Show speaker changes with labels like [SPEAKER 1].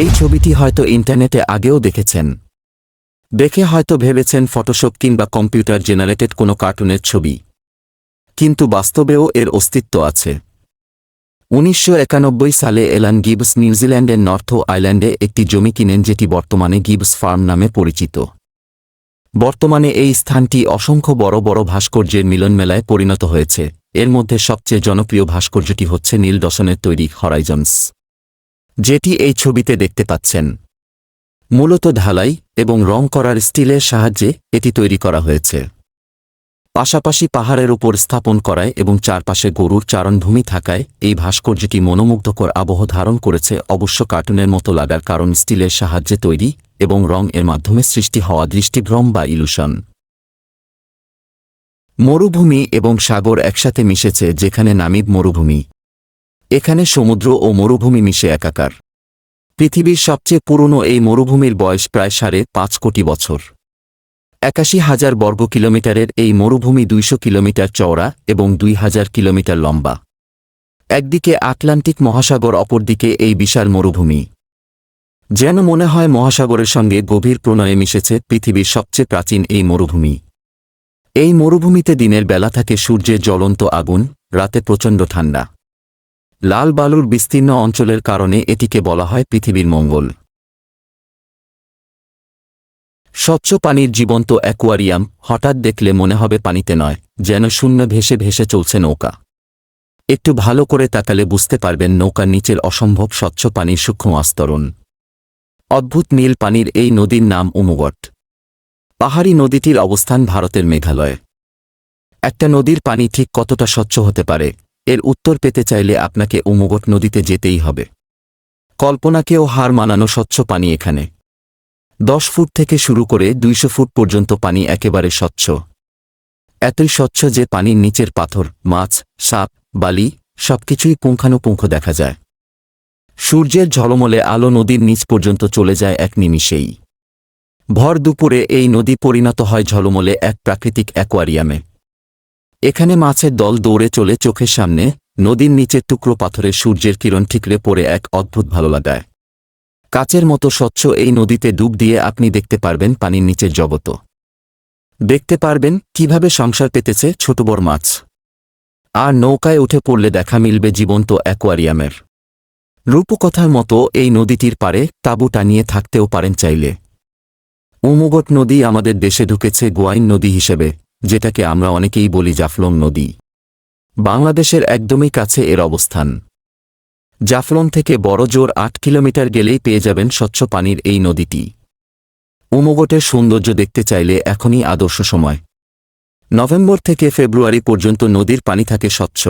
[SPEAKER 1] এই ছবিটি হয়তো ইন্টারনেটে আগেও দেখেছেন। দেখে হয়তো ভেবেছেন ফটোশপ কিংবা কম্পিউটার জেনারেটেড কোনো কার্টুনের ছবি, কিন্তু বাস্তবেও এর অস্তিত্ব আছে। 1991 সালে এলান গিবস নিউজিল্যান্ডের নর্থ আইল্যান্ডে একটি জমি কিনেন, যেটি বর্তমানে গিবস ফার্ম নামে পরিচিত। বর্তমানে এই স্থানটি অসংখ্য বড় বড় ভাস্কর্যের মিলনমেলায় পরিণত হয়েছে। এর মধ্যে সবচেয়ে জনপ্রিয় ভাস্কর্যটি হচ্ছে নীল ডসনের তৈরি হরাইজন্স, যেটি এই ছবিতে দেখতে পাচ্ছেন। মূলত ঢালাই এবং রং করার স্টিলের সাহায্যে এটি তৈরি করা হয়েছে। পাশাপাশি পাহাড়ের উপর স্থাপন করায় এবং চারপাশে গরুর চারণভূমি থাকায় এই ভাস্কর্যটি মনোমুগ্ধকর আবহ ধারণ করেছে। অবশ্য কার্টুনের মতো লাগার কারণ স্টিলের সাহায্যে তৈরি এবং রং এর মাধ্যমে সৃষ্টি হওয়া দৃষ্টিভ্রম বা ইলুশন। মরুভূমি এবং সাগর একসাথে মিশেছে, যেখানে নামিব মরুভূমি। এখানে সমুদ্র ও মরুভূমি মিশে একাকার। পৃথিবীর সবচেয়ে পুরনো এই মরুভূমির বয়স প্রায় 5.5 কোটি বছর। 81,000 বর্গ কিলোমিটারের এই মরুভূমি 200 কিলোমিটার চওড়া এবং 2000 কিলোমিটার লম্বা। একদিকে আটলান্টিক মহাসাগর, অপরদিকে এই বিশাল মরুভূমি। যেন মনে হয় মহাসাগরের সঙ্গে গভীর প্রণয়ে মিশেছে পৃথিবীর সবচেয়ে প্রাচীন এই মরুভূমি। এই মরুভূমিতে দিনের বেলা থাকে সূর্যের জ্বলন্ত আগুন, রাতে প্রচণ্ড ঠান্ডা। লাল বালুর বিস্তীর্ণ অঞ্চলের কারণে এটিকে বলা হয় পৃথিবীর মঙ্গল। স্বচ্ছ পানির জীবন্ত অ্যাকোয়ারিয়াম। হঠাৎ দেখলে মনে হবে পানিতে নয়, যেন শূন্য ভেসে ভেসে চলছে নৌকা। একটু ভালো করে তাকালে বুঝতে পারবেন নৌকার নিচের অসম্ভব স্বচ্ছ পানির সূক্ষ্ম আস্তরণ। অদ্ভুত নীল পানির এই নদীর নাম উমগট। পাহাড়ি নদীটির অবস্থান ভারতের মেঘালয়ে। একটা নদীর পানি ঠিক কতটা স্বচ্ছ হতে পারে, এর উত্তর পেতে চাইলে আপনাকে উমগট নদীতে যেতেই হবে। কল্পনাকেও হার মানানো স্বচ্ছ পানি এখানে। 10 ফুট থেকে শুরু করে 200 ফুট পর্যন্ত পানি একেবারে স্বচ্ছ। এতই স্বচ্ছ যে পানির নিচের পাথর, মাছ, সাপ, বালি সবকিছুই পুঙ্খানুপুঙ্খ দেখা যায়। সূর্যের ঝলমলে আলো নদীর নিচ পর্যন্ত চলে যায় এক নিমিষেই। ভর দুপুরে এই নদী পরিণত হয় ঝলমলে এক প্রাকৃতিক অ্যাকোয়ারিয়ামে। এখানে মাছের দল দৌড়ে চলে চোখের সামনে। নদীর নিচের টুকরো পাথরে সূর্যের কিরণ ঠিকরে পড়ে এক অদ্ভুত ভালো লাগায়। কাচের মতো স্বচ্ছ এই নদীতে ডুব দিয়ে আপনি দেখতে পারবেন পানির নিচের জগৎ। দেখতে পারবেন কিভাবে সংসার পেতেছে ছোট বড় মাছ। আর নৌকায় উঠে পড়লে দেখা মিলবে জীবন্ত অ্যাকোয়ারিয়ামের। রূপকথার মতো এই নদীটির পাড়ে তাঁবু টানিয়ে থাকতেও পারেন চাইলে। উমগট নদী আমাদের দেশে ঢুকেছে গোয়াইন নদী হিসেবে, যেটাকে আমরা অনেকেই বলি জাফলং নদী। বাংলাদেশের একদমই কাছে এর অবস্থান। জাফলং থেকে বড় জোর 8 কিলোমিটার গেলেই পেয়ে যাবেন স্বচ্ছ পানির এই নদীটি। উমগটের সৌন্দর্য দেখতে চাইলে এখনই আদর্শ সময়। নভেম্বর থেকে ফেব্রুয়ারি পর্যন্ত নদীর পানি থাকে স্বচ্ছ।